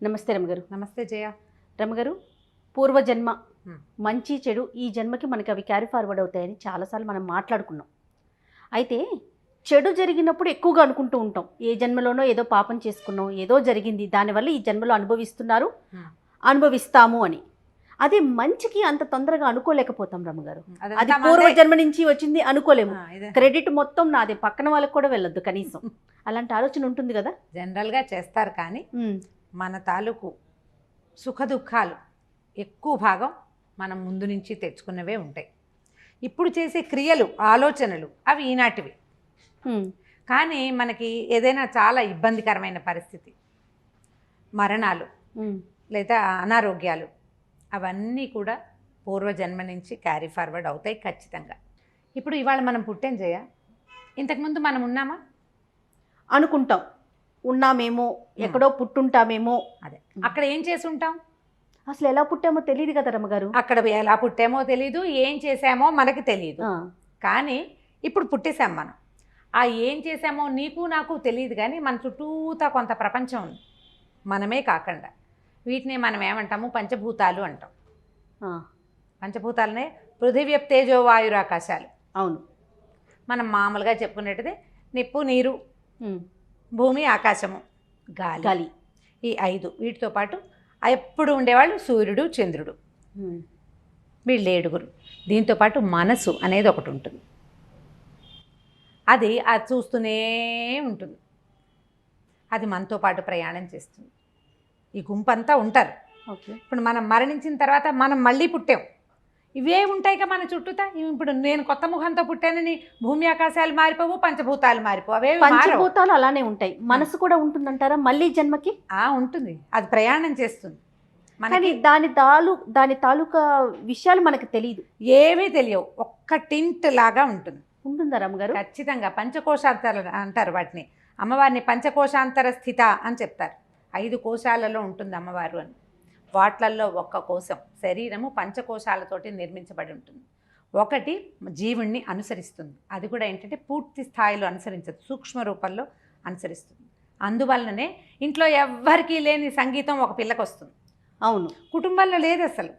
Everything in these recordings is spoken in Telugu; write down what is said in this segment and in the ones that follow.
నమస్తే రమగారు. నమస్తే జయ. రమగారు, పూర్వజన్మ హ్మ్. మంచి చెడు ఈ జన్మకి మనకి అవి క్యారీ ఫార్వర్డ్ అవుతాయని చాలాసార్లు మనం మాట్లాడుకున్నాం. అయితే చెడు జరిగినప్పుడు ఎక్కువగా అనుకుంటూ ఉంటాం, ఏ జన్మలోనో ఏదో పాపం చేసుకున్నాం, ఏదో జరిగింది, దానివల్ల ఈ జన్మలో అనుభవిస్తున్నారు, అనుభవిస్తాము అని. అదే మంచికి అంత తొందరగా అనుకోలేకపోతాం రమగారు. అది పూర్వజన్మ నుంచి వచ్చింది అనుకోలేము. క్రెడిట్ మొత్తం నాదే, పక్కన వాళ్ళకి కూడా వెళ్ళొద్దు కనీసం. అలాంటి ఆలోచన ఉంటుంది కదా. జనరల్గా చేస్తారు, కానీ మన తాలూకు సుఖ దుఃఖాలు ఎక్కువ భాగం మనం ముందు నుంచి తెచ్చుకున్నవే ఉంటాయి. ఇప్పుడు చేసే క్రియలు, ఆలోచనలు అవి ఈనాటివి. కానీ మనకి ఏదైనా చాలా ఇబ్బందికరమైన పరిస్థితి, మరణాలు లేదా అనారోగ్యాలు, అవన్నీ కూడా పూర్వజన్మ నుంచి క్యారీ ఫార్వర్డ్ అవుతాయి ఖచ్చితంగా. ఇప్పుడు ఇవాళ మనం పుట్టాం జయ, ఇంతకుముందు మనం ఉన్నామా? అనుకుంటాం, ఉన్నామేమో, ఎక్కడో పుట్టుంటామేమో. అదే, అక్కడ ఏం చేసి ఉంటాం? అసలు ఎలా పుట్టామో తెలియదు కదా రమ్మగారు. అక్కడ ఎలా పుట్టామో తెలియదు, ఏం చేసామో మనకి తెలియదు. కానీ ఇప్పుడు పుట్టేశాం మనం. ఆ ఏం చేసామో నీకు నాకు తెలియదు, కానీ మన చుట్టూతా కొంత ప్రపంచం ఉంది మనమే కాకుండా. వీటిని మనం ఏమంటాము? పంచభూతాలు అంటాం. పంచభూతాలనే పృథివ్య తేజో వాయురాకాశాలు. అవును, మనం మామూలుగా చెప్పుకునేటిది నిప్పు, నీరు, భూమి, ఆకాశము, గాలి. ఈ 5 వీటితో పాటు ఎప్పుడు ఉండేవాళ్ళు సూర్యుడు, చంద్రుడు, వీళ్ళు 7. దీంతో పాటు మనసు అనేది ఒకటి ఉంటుంది. అది చూస్తూనే ఉంటుంది. అది మనతో పాటు ప్రయాణం చేస్తుంది. ఈ గుంపంతా ఉంటారు. ఇప్పుడు మనం మరణించిన తర్వాత మనం మళ్ళీ పుట్టాం, ఇవే ఉంటాయి కదా మన చుట్టూతా. ఇప్పుడు నేను కొత్త ముఖంతో పుట్టానని భూమి ఆకాశాలు మారిపోవు, పంచభూతాలు మారిపోవు. అవే పంచభూతాలు అలానే ఉంటాయి. మనసు కూడా ఉంటుందంటారా మళ్ళీ జన్మకి? ఉంటుంది, అది ప్రయాణం చేస్తుంది. కానీ దాని తాలూకా విషయాలు మనకు తెలియదు, ఏమీ తెలియవు. ఒక్క టింట్ లాగా ఉంటుందా రమ్మగారు? ఖచ్చితంగా. పంచకోశాంతర అంటారు వాటిని. అమ్మవారిని పంచకోశాంతర స్థిత అని చెప్తారు. 5 కోశాలలో ఉంటుంది అమ్మవారు అని. వాట్లల్లో ఒక్క కోశం, శరీరము పంచకోశాలతోటి నిర్మించబడి ఉంటుంది. ఒకటి జీవుణ్ణి అనుసరిస్తుంది, అది కూడా ఏంటంటే పూర్తి స్థాయిలో అనుసరించదు, సూక్ష్మ రూపంలో అనుసరిస్తుంది. అందువల్లనే ఇంట్లో ఎవ్వరికీ లేని సంగీతం ఒక పిల్లకి వస్తుంది. అవును, కుటుంబంలో లేదు అసలు.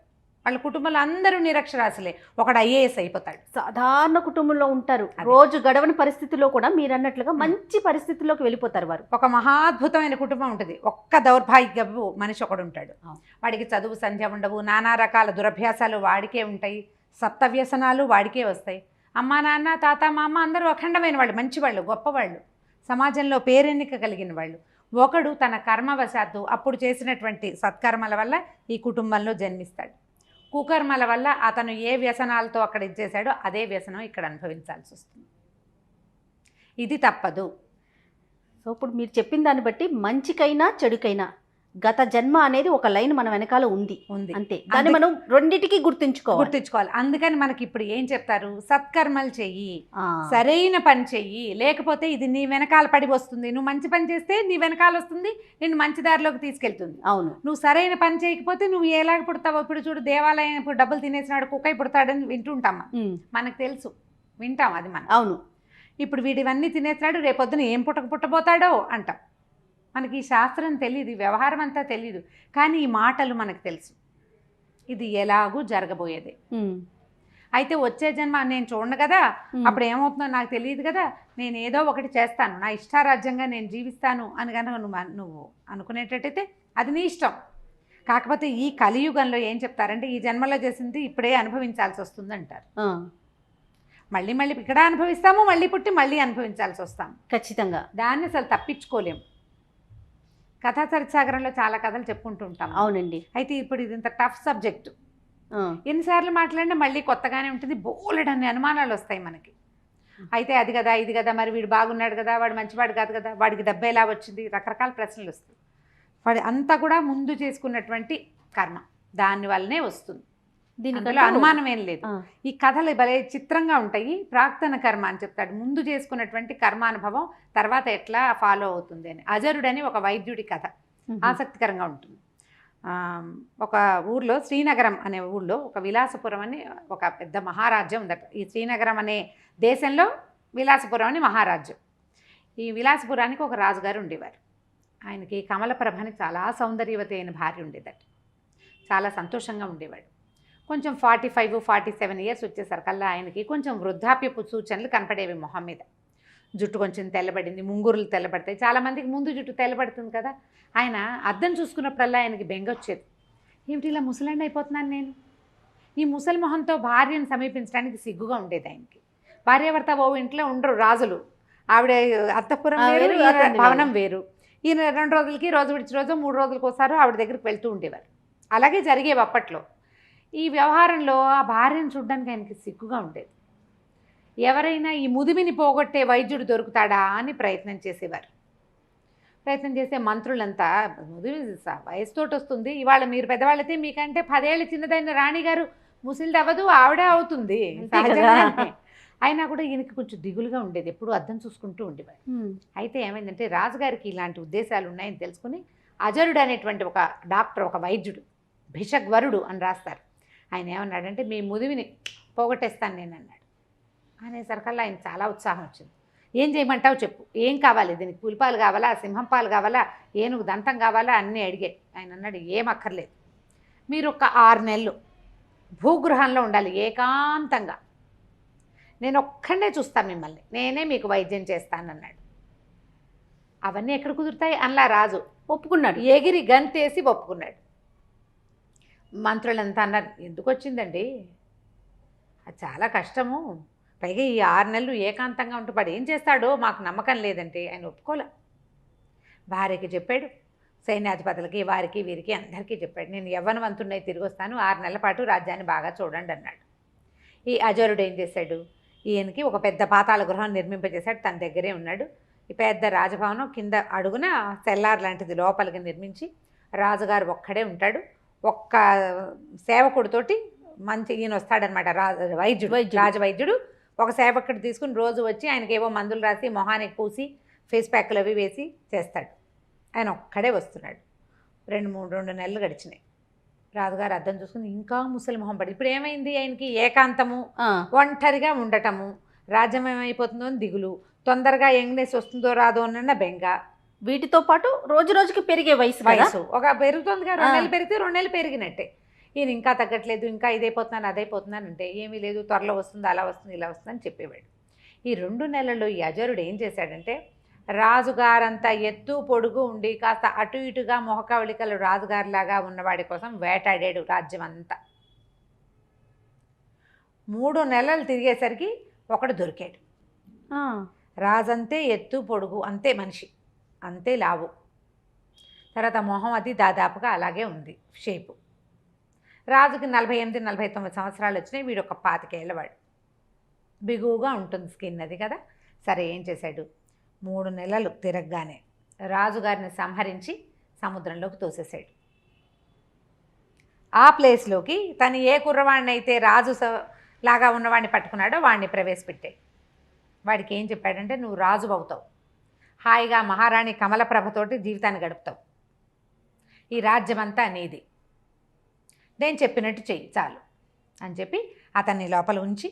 వాళ్ళ కుటుంబంలో అందరూ నిరక్షరాస్యులే. ఒకడు IAS అయిపోతాడు. సాధారణ కుటుంబంలో ఉంటారు, రోజు గడవని పరిస్థితుల్లో కూడా మీరు అన్నట్లుగా మంచి పరిస్థితుల్లోకి వెళ్ళిపోతారు వారు. ఒక మహాద్భుతమైన కుటుంబం ఉంటుంది, ఒక్క దౌర్భాగ్యపు మనిషి ఒకడు ఉంటాడు. వాడికి చదువు సంధ్య ఉండవు, నానా రకాల దురభ్యాసాలు వాడికే ఉంటాయి, సప్తవ్యసనాలు వాడికే వస్తాయి. అమ్మా నాన్న తాత మామ అందరూ అఖండమైన వాళ్ళు, మంచివాళ్ళు, గొప్పవాళ్ళు, సమాజంలో పేరెన్నిక కలిగిన వాళ్ళు. ఒకడు తన కర్మవశాత్తు అప్పుడు చేసినటువంటి సత్కర్మల వల్ల ఈ కుటుంబంలో జన్మిస్తాడు. కుకర్మల వల్ల అతను ఏ వ్యసనాలతో అక్కడ ఇచ్చేశాడో అదే వ్యసనం ఇక్కడ అనుభవించాల్సి వస్తుంది. ఇది తప్పదు. సో ఇప్పుడు మీరు చెప్పిన దాన్ని బట్టి మంచికైనా చెడుకైనా గత జన్మ అనేది ఒక లైన్ మన వెనకాల ఉంది అంతే. దాన్ని మనం రెండిటికి గుర్తుంచుకోవాలి. అందుకని మనకి ఇప్పుడు ఏం చెప్తారు? సత్కర్మలు చెయ్యి, సరైన పని చెయ్యి, లేకపోతే ఇది నీ వెనకాల పడి వస్తుంది. నువ్వు మంచి పని చేస్తే నీ వెనకాల వస్తుంది, నిన్ను మంచి దారిలోకి తీసుకెళ్తుంది. అవును, నువ్వు సరైన పని చేయకపోతే నువ్వు ఎలాగ పుడతావు? ఇప్పుడు చూడు, దేవాలయం ఇప్పుడు డబ్బులు తినేసినాడు కుక్కై పుడతాడని వింటుంటామా? మనకు తెలుసు, వింటాం అది మనం. అవును, ఇప్పుడు వీడివన్నీ తినేసినాడు, రేపొద్దున ఏం పుట్టబోతాడో అంటాం. మనకి ఈ శాస్త్రం తెలియదు, ఈ వ్యవహారం అంతా తెలియదు, కానీ ఈ మాటలు మనకు తెలుసు. ఇది ఎలాగూ జరగబోయేది. అయితే వచ్చే జన్మ నేను చూడను కదా, అప్పుడు ఏమవుతుందో నాకు తెలియదు కదా, నేను ఏదో ఒకటి చేస్తాను, నా ఇష్టారాజ్యంగా నేను జీవిస్తాను అని కనుక నువ్వు అనుకునేటట్టయితే అది నీ ఇష్టం. కాకపోతే ఈ కలియుగంలో ఏం చెప్తారంటే, ఈ జన్మలో చేసింది ఇప్పుడే అనుభవించాల్సి వస్తుంది అంటారు. మళ్ళీ మళ్ళీ ఇక్కడ అనుభవిస్తాము, మళ్ళీ పుట్టి మళ్ళీ అనుభవించాల్సి వస్తాము ఖచ్చితంగా. దాన్ని అసలు తప్పించుకోలేము. కథా చరిత్సాగరంలో చాలా కథలు చెప్పుకుంటూ ఉంటాం. అవునండి. అయితే ఇప్పుడు ఇది ఇంత టఫ్ సబ్జెక్టు, ఎన్నిసార్లు మాట్లాడినా మళ్ళీ కొత్తగానే ఉంటుంది, బోలెడన్ని అనుమానాలు వస్తాయి మనకి. అయితే అది కదా ఇది కదా, మరి వీడు బాగున్నాడు కదా, వాడు మంచివాడు కాదు కదా, వాడికి దెబ్బ ఎలా వచ్చింది, రకరకాల ప్రశ్నలు వస్తాయి. వాడి అంతా కూడా ముందు చేసుకున్నటువంటి కర్మ, దానివల్లనే వస్తుంది. దీనిలో అనుమానం ఏం లేదు. ఈ కథలు భలే చిత్రంగా ఉంటాయి. ప్రాక్తన కర్మ అని చెప్తాడు, ముందు చేసుకున్నటువంటి కర్మానుభవం తర్వాత ఎట్లా ఫాలో అవుతుంది అని. అజరుడని ఒక వైద్యుడి కథ ఆసక్తికరంగా ఉంటుంది. ఒక ఊర్లో, శ్రీనగరం అనే ఊళ్ళో ఒక విలాసపురం అని ఒక పెద్ద మహారాజ్యం ఉందట. ఈ శ్రీనగరం అనే దేశంలో విలాసపురం అని మహారాజ్యం. ఈ విలాసపురానికి ఒక రాజుగారు ఉండేవారు. ఆయనకి కమలప్రభని చాలా సౌందర్యవతి అయిన భార్య ఉండేదట. చాలా సంతోషంగా ఉండేవాడు. కొంచెం 45-47 ఇయర్స్ వచ్చేసరికల్లా ఆయనకి కొంచెం వృద్ధాప్యపు సూచనలు కనపడేవి మొహం మీద. జుట్టు కొంచెం తెల్లబడింది, ముంగురులు తెల్లబడతాయి. చాలామందికి ముందు జుట్టు తెల్లబడుతుంది కదా. ఆయన అద్దం చూసుకున్నప్పుడల్లా ఆయనకి బెంగొచ్చేది. ఏమిటి ఇలా ముసలాండి అయిపోతున్నాను నేను? ఈ ముసలి మొహంతో భార్యను సమీపించడానికి సిగ్గుగా ఉండేది ఆయనకి. భార్యాభర్త ఓ ఇంట్లో ఉండరు రాజులు. ఆవిడ అంతఃపురం వేరు, ఈయన భవనం వేరు. ఈయన 2 రోజులకి, రోజు విడిచి రోజు 3 రోజులకు ఒకసారి ఆవిడ దగ్గరికి వెళ్తూ ఉండేవారు. అలాగే జరిగేవి అప్పట్లో. ఈ వ్యవహారంలో ఆ భార్యను చూడడానికి ఆయనకి సిగ్గుగా ఉండేది. ఎవరైనా ఈ ముదిమిని పోగొట్టే వైద్యుడు దొరుకుతాడా అని ప్రయత్నం చేసేవారు. ప్రయత్నం చేసే మంత్రులంతా, ముదిమి వయసుతోటి వస్తుంది, ఇవాళ మీరు పెద్దవాళ్ళైతే మీకంటే 10 ఏళ్ళు చిన్నదైన రాణిగారు ముసిలిది అవ్వదు, ఆవిడే అవుతుంది సహజంగానే. అయినా కూడా ఈయనకి కొంచెం దిగులుగా ఉండేది, ఎప్పుడు అద్దం చూసుకుంటూ ఉండేవారు. అయితే ఏమైందంటే రాజుగారికి ఇలాంటి ఉద్దేశాలు ఉన్నాయని తెలుసుకుని అజరుడు అనేటువంటి ఒక డాక్టర్, ఒక వైద్యుడు, భిషగ్వరుడు అని రాస్తారు, ఆయన ఏమన్నాడంటే మీ ముదివిని పోగొట్టేస్తాను నేను అన్నాడు. అనేసరికల్లా ఆయన చాలా ఉత్సాహం వచ్చింది. ఏం చేయమంటావు చెప్పు, ఏం కావాలి, దీనికి పులిపాలు కావాలా, సింహం పాలు కావాలా, ఏనుగు దంతం కావాలా అన్నీ అడిగాడు. ఆయన అన్నాడు ఏం అక్కర్లేదు, మీరు ఒక 6 నెలలు భూగృహంలో ఉండాలి ఏకాంతంగా, నేను ఒక్కడే చూస్తాను మిమ్మల్ని, నేనే మీకు వైద్యం చేస్తానన్నాడు. అవన్నీ ఎక్కడ కుదురుతాయి అలా రాజు ఒప్పుకున్నాడు, ఎగిరి గంతేసి ఒప్పుకున్నాడు. మంత్రులంతా అన్నారు ఎందుకు వచ్చిందండి, అది చాలా కష్టము, పైగా ఈ 6 నెలలు ఏకాంతంగా ఉంటూ వాడు ఏం చేస్తాడో మాకు నమ్మకం లేదంటే ఆయన ఒప్పుకోలే. భార్యకి చెప్పాడు, సైన్యాధిపతులకి, వారికి వీరికి అందరికీ చెప్పాడు, నేను యవ్వనవంతున్నై తిరిగి వస్తాను, 6 నెలల పాటు రాజ్యాన్ని బాగా చూడండి అన్నాడు. ఈ అజరుడు ఏం చేశాడు, ఈయనకి ఒక పెద్ద పాతాళ గృహం నిర్మింపజేశాడు, తన దగ్గరే ఉన్నాడు. ఈ పెద్ద రాజభవనం కింద అడుగున సెల్లార్ లాంటిది లోపలికి నిర్మించి రాజుగారు ఒక్కడే ఉంటాడు. ఒక్క సేవకుడితోటి మంచి ఈయన వస్తాడనమాట, రాజవైద్యుడు ఒక సేవకుడు తీసుకుని రోజు వచ్చి ఆయనకి ఏవో మందులు రాసి మొహానికి పూసి ఫేస్ ప్యాక్లు అవి వేసి చేస్తాడు. ఆయన ఒక్కడే వస్తున్నాడు. 2 నెలలు గడిచినాయి. రాజుగారు అద్దం చూసుకుని ఇంకా ముసలి మొహం పడి, ఇప్పుడు ఏమైంది ఆయనకి, ఏకాంతము, ఒంటరిగా ఉండటము, రాజ్యం ఏమైపోతుందో అని దిగులు, తొందరగా యంగ్నెస్ వస్తుందో రాదో అన్న బెంగ, వీటితో పాటు రోజు రోజుకి పెరిగే వయసు ఒక పెరుగుతుందిగా, 2 నెలలు పెరిగితే 2 నెలలు పెరిగినట్టే. ఈయన ఇంకా తగ్గట్లేదు, ఇంకా ఇదైపోతున్నాను అదైపోతున్నాను అంటే ఏమీ లేదు, త్వరలో వస్తుంది, అలా వస్తుంది, ఇలా వస్తుంది అని చెప్పేవాడు. ఈ 2 నెలల్లో ఈ అజరుడు ఏం చేశాడంటే రాజుగారంతా ఎత్తు పొడుగు ఉండి కాస్త అటు ఇటుగా మొహకవళికలు రాజుగారిలాగా ఉన్నవాడి కోసం వేటాడాడు రాజ్యం అంతా. 3 నెలలు తిరిగేసరికి ఒకడు దొరికాడు. రాజంతే ఎత్తు పొడుగు, అంతే మనిషి, అంతే లావు, తర్వాత మొహం అది దాదాపుగా అలాగే ఉంది షేపు. రాజుకి 48-49 సంవత్సరాలు వచ్చినాయి, వీడు ఒక 25 ఏళ్ళవాడు, బిగువుగా ఉంటుంది స్కిన్ అది కదా. సరే ఏం చేశాడు, 3 నెలలు తిరగగానే రాజుగారిని సంహరించి సముద్రంలోకి తోసేశాడు. ఆ ప్లేస్లోకి తను ఏ కుర్రవాడిని అయితే రాజు లాగా ఉన్నవాడిని పట్టుకున్నాడో వాడిని ప్రవేశపెట్టాడు. వాడికి ఏం చెప్పాడంటే నువ్వు రాజు అవుతావు, హాయిగా మహారాణి కమలప్రభతోటి జీవితాన్ని గడుపుతావు, ఈ రాజ్యమంతా నీది, నేను చెప్పినట్టు చెయ్యి చాలు అని చెప్పి అతన్ని లోపల ఉంచి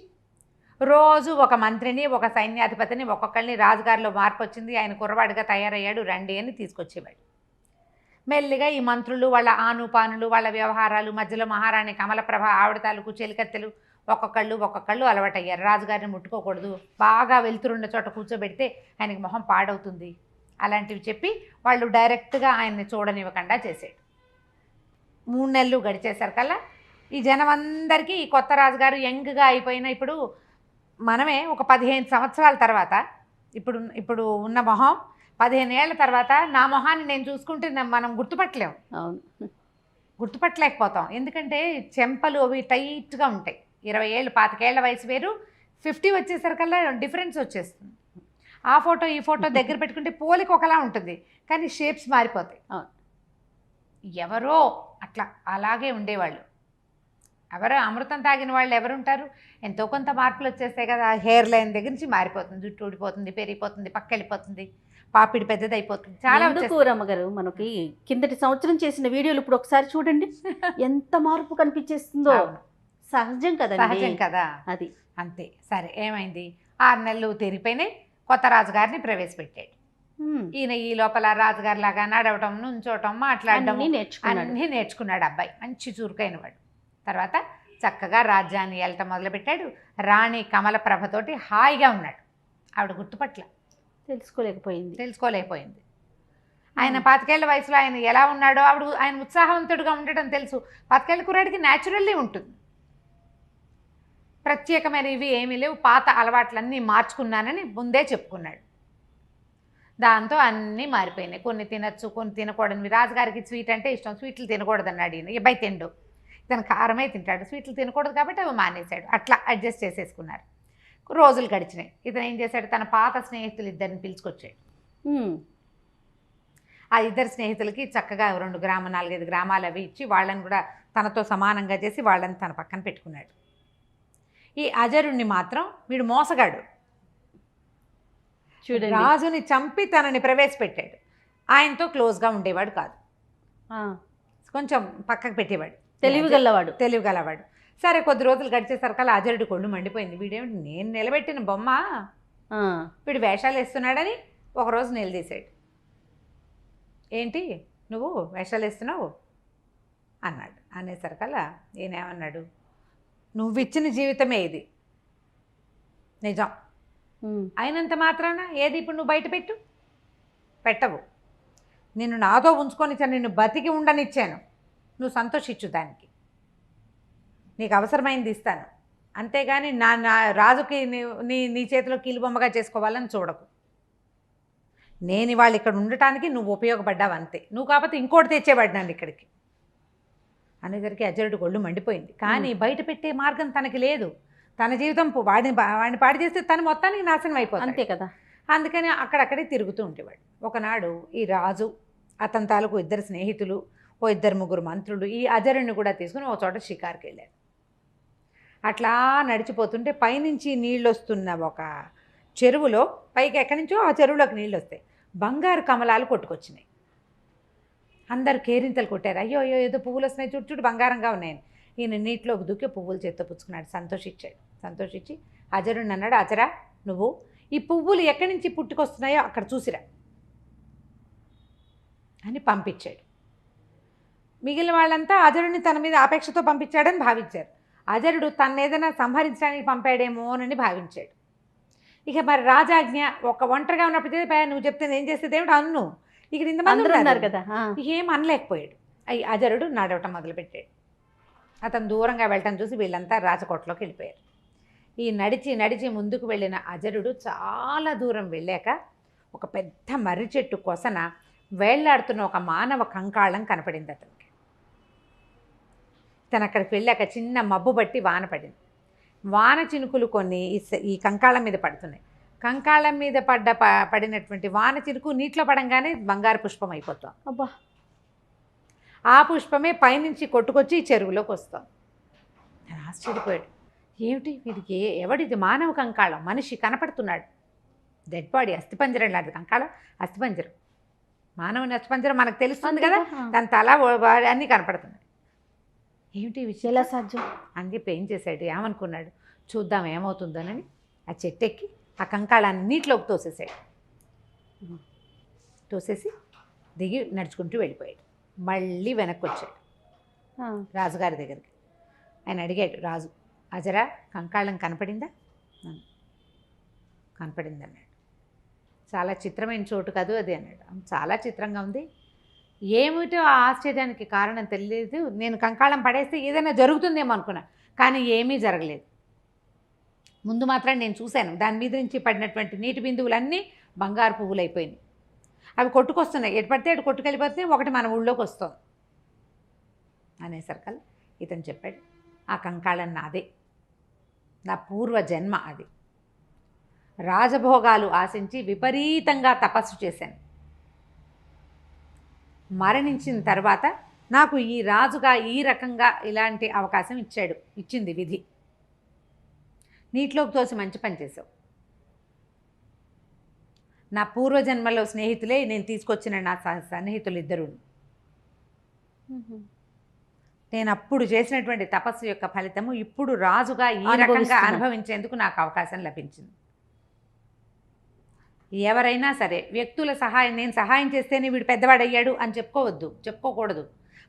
రోజు ఒక మంత్రిని, ఒక సైన్యాధిపతిని, ఒక్కొక్కరిని, రాజుగారిలో మార్పు వచ్చింది, ఆయన కుర్రవాడిగా తయారయ్యాడు రండి అని తీసుకొచ్చేవాడు. మెల్లిగా ఈ మంత్రులు వాళ్ళ ఆనుపానులు, వాళ్ళ వ్యవహారాలు, మధ్యలో మహారాణి కమలప్రభ ఆవిడ తాలూకు చెలికత్తెలు ఒక్కొక్కళ్ళు అలవాటయ్యారు. రాజుగారిని ముట్టుకోకూడదు, బాగా వెళ్తురున్న చోట కూర్చోబెడితే ఆయనకి మొహం పాడవుతుంది, అలాంటివి చెప్పి వాళ్ళు డైరెక్ట్గా ఆయన్ని చూడనివ్వకుండా చేసాడు. 3 నెలలు గడిచేసరికల్లా ఈ జనం అందరికీ ఈ కొత్త రాజుగారు యంగ్గా అయిపోయిన, ఇప్పుడు మనమే ఒక 15 సంవత్సరాల తర్వాత, ఇప్పుడు ఉన్న మొహం 15 ఏళ్ల తర్వాత నా మొహాన్ని నేను చూసుకుంటే మనం గుర్తుపట్టలేము. అవును, గుర్తుపట్టలేకపోతాం, ఎందుకంటే చెంపలు అవి టైట్గా ఉంటాయి. 20 ఏళ్ళు 25 ఏళ్ల వయసు వేరు, 50 వచ్చేసరికల్లా డిఫరెన్స్ వచ్చేస్తుంది. ఆ ఫోటో ఈ ఫోటో దగ్గర పెట్టుకుంటే పోలిక ఒకలా ఉంటుంది, కానీ షేప్స్ మారిపోతాయి. ఎవరో అట్లా అలాగే ఉండేవాళ్ళు. ఎవరో అమృతం తాగిన వాళ్ళు ఎవరుంటారు, ఎంతో కొంత మార్పులు వచ్చేస్తాయి కదా. హెయిర్ లైన్ దగ్గర నుంచి మారిపోతుంది, జుట్టు ఊడిపోతుంది, పెరిగిపోతుంది, పక్క వెళ్ళిపోతుంది, పాపిడి పెద్దదైపోతుంది, చాలా. రమ్మగారు మనకి కిందటి సంవత్సరం చేసిన వీడియోలు ఇప్పుడు ఒకసారి చూడండి, ఎంత మార్పు కనిపించేస్తుందో. సహజం కదా, సహజం కదా, అది అంతే. సరే ఏమైంది, 6 నెలలు తిరిగిపోయినాయి, కొత్త రాజుగారిని ప్రవేశపెట్టాడు. ఈయన ఈ లోపల రాజుగారి లాగా నడవటం, నుంచోటం, మాట్లాడటం అన్నీ నేర్చుకున్నాడు అబ్బాయి. మంచి చురుకైన వాడు. తర్వాత చక్కగా రాజ్యాన్ని ఏలటం మొదలుపెట్టాడు. రాణి కమలప్రభతోటి హాయిగా ఉన్నాడు. ఆవిడ గుర్తుపట్ల తెలుసుకోలేకపోయింది. ఆయన 25 ఏళ్ల వయసులో ఆయన ఎలా ఉన్నాడో ఆయన ఉత్సాహవంతుడిగా ఉండటం తెలుసు. 25 ఏళ్ల కుర్రాడికి న్యాచురల్లీ ఉంటుంది. ప్రత్యేకమైనవి ఏమీ లేవు, పాత అలవాట్లన్నీ మార్చుకున్నానని ముందే చెప్పుకున్నాడు. దాంతో అన్నీ మారిపోయినాయి. కొన్ని తినచ్చు, కొన్ని తినకూడనివి. రాజుగారికి స్వీట్ అంటే ఇష్టం, స్వీట్లు తినకూడదన్నాడు ఈయన. అబ్బాయి తిండు, ఇతను కారమే తింటాడు, స్వీట్లు తినకూడదు కాబట్టి అవి మానేశాడు. అట్లా అడ్జస్ట్ చేసేసుకున్నారు. రోజులు గడిచినాయి. ఇతను ఏం చేశాడు, తన పాత స్నేహితులు ఇద్దరిని పిలుచుకొచ్చాడు. ఆ ఇద్దరు స్నేహితులకి చక్కగా 2 గ్రామాలు 4-5 గ్రామాలు అవి ఇచ్చి వాళ్ళని కూడా తనతో సమానంగా చేసి వాళ్ళని తన పక్కన పెట్టుకున్నాడు. ఈ అజరుణ్ణి మాత్రం వీడు మోసగాడు. చూడండి, రాజుని చంపి తనని ప్రవేశపెట్టాడు. ఆయనతో క్లోజ్గా ఉండేవాడు కాదు, కొంచెం పక్కకు పెట్టేవాడు. తెలివిగలవాడు. సరే, కొద్ది రోజులు గడిచేసరికల్లా అజరుడి కొళ్ళు మండిపోయింది. వీడేమిటి, నేను నిలబెట్టిన బొమ్మ వీడు వేషాలు వేస్తున్నాడని ఒకరోజు నిలదీశాడు. ఏంటి నువ్వు వేషాలు వేస్తున్నావు అన్నాడు. అనేసరికల్లా ఈయనేమన్నాడు, నువ్వు ఇచ్చిన జీవితమే ఇది, నిజం అయినంత మాత్రాన ఏది ఇప్పుడు నువ్వు బయట పెట్టవు. నిన్ను నాతో ఉంచుకొని నిన్ను బతికి ఉండనిచ్చాను, నువ్వు సంతోషించు, దానికి నీకు అవసరమైంది ఇస్తాను, అంతేగాని నా రాజుకి నీ చేతిలో కీలుబొమ్మగా చేసుకోవాలని చూడకు. నేను ఇవాళ ఇక్కడ ఉండటానికి నువ్వు ఉపయోగపడ్డావు అంతే, నువ్వు కాకపోతే ఇంకోటి తెచ్చేవాడు నన్ను ఇక్కడికి అనేసరికి అజరుడు ఒళ్ళు మండిపోయింది. కానీ బయట పెట్టే మార్గం తనకి లేదు. తన జీవితం వాడిని పాడు చేస్తే తను మొత్తానికి నాశనం అయిపోతుంది, అంతే కదా. అందుకని అక్కడక్కడే తిరుగుతూ ఉండేవాడు. ఒకనాడు ఈ రాజు, అతని తాలూకు 2 స్నేహితులు, 2-3 మంత్రులు ఈ అజరుణ్ణి కూడా తీసుకుని ఒక చోట షికారుకి వెళ్ళారు. అట్లా నడిచిపోతుంటే పైనుంచి నీళ్ళు వస్తున్న ఒక చెరువులో, పైకి ఎక్కడి నుంచో ఆ చెరువులోకి నీళ్ళు వస్తాయి, బంగారు కమలాలు కొట్టుకొచ్చినాయి. అందరు కేరింతలు కొట్టారు. అయ్యో అయ్యో ఏదో పువ్వులు వస్తున్నాయి, చుట్టూ బంగారంగా ఉన్నాయని. ఈయన నీటిలోకి దూకి పువ్వులు చేత్తో పుచ్చుకున్నాడు. సంతోషించి అజరుణ్ణి అన్నాడు, అజరా నువ్వు ఈ పువ్వులు ఎక్కడి నుంచి పుట్టుకొస్తున్నాయో అక్కడ చూసిరా అని పంపించాడు. మిగిలిన వాళ్ళంతా అజరుడిని తన మీద ఆపేక్షతో పంపించాడని భావించారు. అజరుడు తన్నేదైనా సంహరించడానికి పంపాడేమోనని భావించాడు. ఇక మరి రాజాజ్ఞ, ఒక ఒంటరిగా ఉన్నప్పుడు నువ్వు చెప్తే నేను చేసేది ఏమిటి అన్ను, ఇక్కడ ఇంతమంది ఉన్నారు కదా, ఏం అనలేకపోయాడు. అజరుడు నడవటం మొదలుపెట్టాడు. అతను దూరంగా వెళ్ళటం చూసి వీళ్ళంతా రాజకోటలోకి వెళ్ళిపోయారు. ఈ నడిచి ముందుకు వెళ్ళిన అజరుడు చాలా దూరం వెళ్ళాక ఒక పెద్ద మర్రి చెట్టు కొసన వేళ్లాడుతున్న ఒక మానవ కంకాళం కనపడింది అతనికి. తను అక్కడికి వెళ్ళాక చిన్న మబ్బు బట్టి వాన పడింది. వాన చినుకులు కొన్ని ఈ కంకాళం మీద పడుతున్నాయి. కంకాళం మీద పడినటువంటి వాన చినుకు నీటిలో పడంగానే బంగారు పుష్పం అయిపోతాం. అబ్బా, ఆ పుష్పమే పైనుంచి కొట్టుకొచ్చి ఈ చెరువులోకి వస్తాం. నేను ఆశ్చర్యపోయాడు. ఏమిటి వీడికి, ఎవడిది మానవ కంకాళం, మనిషి కనపడుతున్నాడు, డెడ్ బాడీ, అస్థిపంజరం లాంటిది. కంకాళం అస్థిపంజరం, మానవుని అస్థిపంజరం మనకు తెలుస్తుంది కదా, దాని తల అన్నీ కనపడుతున్నాయి. ఏమిటి విషయం, ఎలా సాధ్యం అని చెప్పి ఏం చేశాడు, ఏమనుకున్నాడు, చూద్దాం ఏమవుతుందోనని ఆ చెట్టు ఎక్కి ఆ కంకాళాన్ని నీటిలోకి తోసేసి దిగి నడుచుకుంటూ వెళ్ళిపోయాడు. మళ్ళీ వెనక్కి వచ్చాడు రాజుగారి దగ్గరికి. ఆయన అడిగాడు, రాజు అజరా కంకాళం కనపడిందా? కనపడింది అన్నాడు. చాలా చిత్రమైన చోటు కాదు అది అన్నాడు. చాలా చిత్రంగా ఉంది, ఏమిటో ఆ ఆశ్చర్యానికి కారణం తెలియలేదు. నేను కంకాళం పడేస్తే ఏదైనా జరుగుతుందేమో అనుకున్నా, కానీ ఏమీ జరగలేదు. ముందు మాత్రం నేను చూశాను, దాని మీద నుంచి పడినటువంటి నీటి బిందువులన్నీ బంగారు పువ్వులు అయిపోయినాయి. అవి కొట్టుకొస్తున్నాయి, ఎటు పడితే అటు కొట్టుకెళ్ళిపోతే ఒకటి మన ఊళ్ళోకి వస్తుంది అనేసరికల్లా ఇతను చెప్పాడు, ఆ కంకాళం నాదే, నా పూర్వ జన్మ అది. రాజభోగాలు ఆశించి విపరీతంగా తపస్సు చేశాను. మరణించిన తర్వాత నాకు ఈ రాజుగా ఈ రకంగా ఇలాంటి అవకాశం ఇచ్చింది విధి. నీటిలోకి తోసి మంచి పని చేసావు. నా పూర్వజన్మలో స్నేహితులే నేను తీసుకొచ్చిన నా సన్నిహితులు 2. నేను అప్పుడు చేసినటువంటి తపస్సు యొక్క ఫలితము ఇప్పుడు రాజుగా ఈ రకంగా అనుభవించేందుకు నాకు అవకాశం లభించింది. ఎవరైనా సరే వ్యక్తుల సహాయం, నేను సహాయం చేస్తేనే వీడు పెద్దవాడయ్యాడు అని చెప్పుకోకూడదు.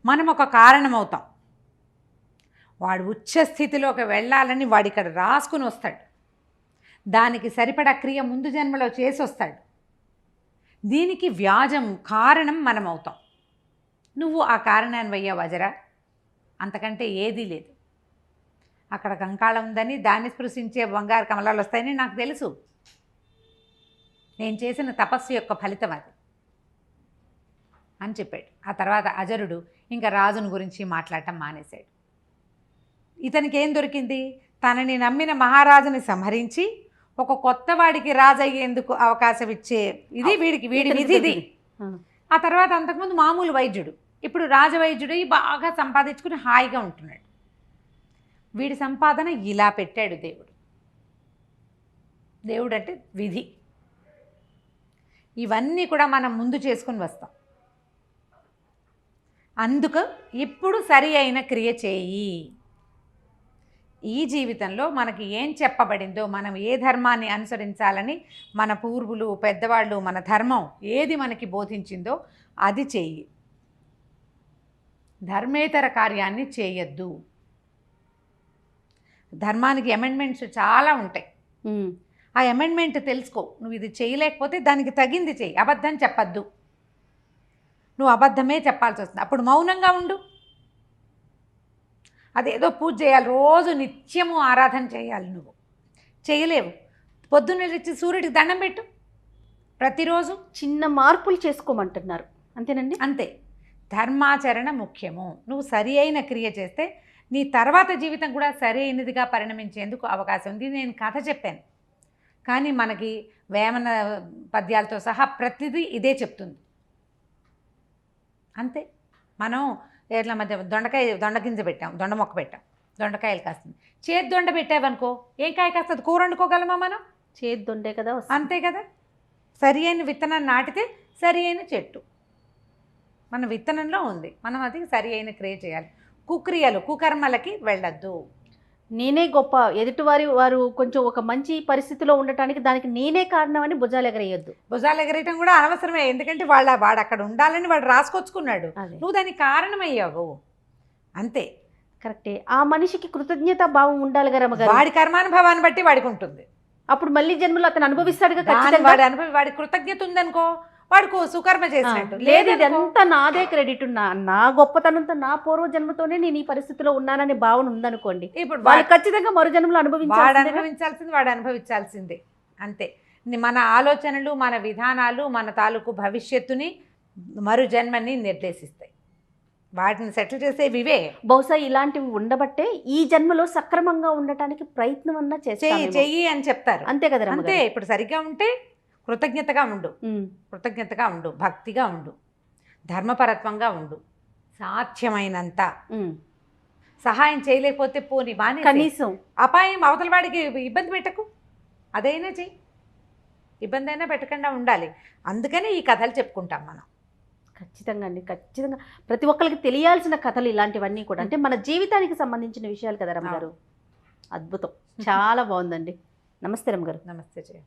మనం ఒక కారణం అవుతాం. వాడు ఉచ్చ స్థితిలోకి వెళ్ళాలని వాడు ఇక్కడ రాసుకుని వస్తాడు. దానికి సరిపడా క్రియ ముందు జన్మలో చేసి వస్తాడు. దీనికి వ్యాజం కారణం మనం అవుతాం. నువ్వు ఆ కారణాన్ని అయ్యావు వజరా, అంతకంటే ఏదీ లేదు. అక్కడ కంకాళం ఉందని, దాన్ని స్పృశించే బంగారు కమలాలు వస్తాయని నాకు తెలుసు. నేను చేసిన తపస్సు యొక్క ఫలితం అది అని చెప్పాడు. ఆ తర్వాత అజరుడు ఇంకా రాజుని గురించి మాట్లాడటం మానేశాడు. ఇతనికి ఏం దొరికింది? తనని నమ్మిన మహారాజుని సంహరించి ఒక కొత్త వాడికి రాజు అయ్యేందుకు అవకాశం ఇచ్చే ఇది వీడి విధి ఇది. ఆ తర్వాత అంతకుముందు మామూలు వైద్యుడు, ఇప్పుడు రాజవైద్యుడు బాగా సంపాదించుకుని హాయిగా ఉంటున్నాడు. వీడి సంపాదన ఇలా పెట్టాడు దేవుడు. దేవుడు అంటే విధి. ఇవన్నీ కూడా మనం ముందు చేసుకుని వస్తాం. అందుకు ఇప్పుడు సరి అయిన క్రియ చేయి. ఈ జీవితంలో మనకి ఏం చెప్పబడిందో, మనం ఏ ధర్మాన్ని అనుసరించాలని మన పూర్వులు పెద్దవాళ్ళు, మన ధర్మం ఏది మనకి బోధించిందో అది చెయ్యి. ధర్మేతర కార్యాన్ని చేయొద్దు. ధర్మానికి అమెండ్మెంట్స్ చాలా ఉంటాయి. ఆ అమెండ్మెంట్ తెలుసుకో. నువ్వు ఇది చేయలేకపోతే దానికి తగింది చెయ్యి. అబద్ధం చెప్పద్దు. నువ్వు అబద్ధమే చెప్పాల్సి వస్తుంది. అప్పుడు మౌనంగా ఉండు. అదేదో పూజ చేయాలి, రోజు నిత్యము ఆరాధన చేయాలి. నువ్వు చేయలేవు. పొద్దున్న లేచి సూర్యుడికి దండం పెట్టు. ప్రతిరోజు చిన్న మార్పులు చేసుకోమంటున్నారు, అంతేనండి? అంతే. ధర్మాచరణ ముఖ్యము. నువ్వు సరి అయిన క్రియ చేస్తే నీ తర్వాత జీవితం కూడా సరి అయినదిగా పరిణమించేందుకు అవకాశం ఉంది. నేను కథ చెప్పాను, కానీ మనకి వేమన పద్యాలతో సహా ప్రతిదీ ఇదే చెప్తుంది. అంతే. మనం ఎట్లా మధ్య దొండగింజ పెట్టాం, దొండ మొక్క పెట్టాం, దొండకాయలు కాస్తుంది. చేతి దొండ పెట్టావనుకో ఏం కాయ కాస్తుంది? కూర వండుకోగలమా మనం? చేతి దొండే కదా. అంతే కదా. సరి అయిన విత్తనాన్ని నాటితే సరి అయిన చెట్టు మన విత్తనంలో ఉంది. మనం అది సరి అయిన క్రియ చేయాలి. కుక్రియలు కుకర్మలకి వెళ్ళొద్దు. నేనే గొప్ప, ఎదుటివారి వారు కొంచెం ఒక మంచి పరిస్థితిలో ఉండటానికి దానికి నేనే కారణం అని భుజాలు ఎగరేయొద్దు. భుజాలు ఎగరేయటం కూడా అనవసరమే. ఎందుకంటే వాడు అక్కడ ఉండాలని వాడు రాసుకొచ్చుకున్నాడు. నువ్వు దానికి కారణమయ్యావు. అంతే. కరెక్టే. ఆ మనిషికి కృతజ్ఞత భావం ఉండాలి కదా రమ్మగారు. వాడి కర్మానుభవాన్ని బట్టి వాడికి ఉంటుంది. అప్పుడు మళ్ళీ జన్మలో అతను అనుభవిస్తాడుగా. వాడి కృతజ్ఞత ఉందనుకో, వాడికి సుకర్మ చేసినట్టు. లేదు, ఇదంతా నాదే క్రెడిట్, నా గొప్పతనంతో నా పూర్వ జన్మతోనే నేను ఈ పరిస్థితిలో ఉన్నాననే భావన ఉందనుకోండి, ఇప్పుడు వాళ్ళు ఖచ్చితంగా మరో జన్మలో అనుభవించాల్సింది వాడు అనుభవించాల్సిందే. అంతే. మన ఆలోచనలు, మన విధానాలు మన తాలూకు భవిష్యత్తుని, మరు జన్మని నిర్దేశిస్తాయి. వాటిని సెటిల్ చేసేవివే. బహుశా ఇలాంటివి ఉండబట్టే ఈ జన్మలో సక్రమంగా ఉండటానికి ప్రయత్నం అన్నా చెయ్యి అని చెప్తారు. అంతే కదా. అంతే. ఇప్పుడు సరిగ్గా ఉంటే కృతజ్ఞతగా ఉండు, భక్తిగా ఉండు, ధర్మపరత్వంగా ఉండు, సాధ్యమైనంత. సహాయం చేయలేకపోతే పోని బానే, కనీసం అపాయం అవతల వాడికి ఇబ్బంది పెట్టకు, అదైనా చెయ్యి. ఇబ్బంది అయినా పెట్టకుండా ఉండాలి. అందుకని ఈ కథలు చెప్పుకుంటాం మనం. ఖచ్చితంగా అండి, ఖచ్చితంగా ప్రతి ఒక్కరికి తెలియాల్సిన కథలు ఇలాంటివన్నీ కూడా. అంటే మన జీవితానికి సంబంధించిన విషయాలు కదా రమ్మగారు. అద్భుతం, చాలా బాగుందండి. నమస్తే రమ్మగారు. నమస్తే జయ.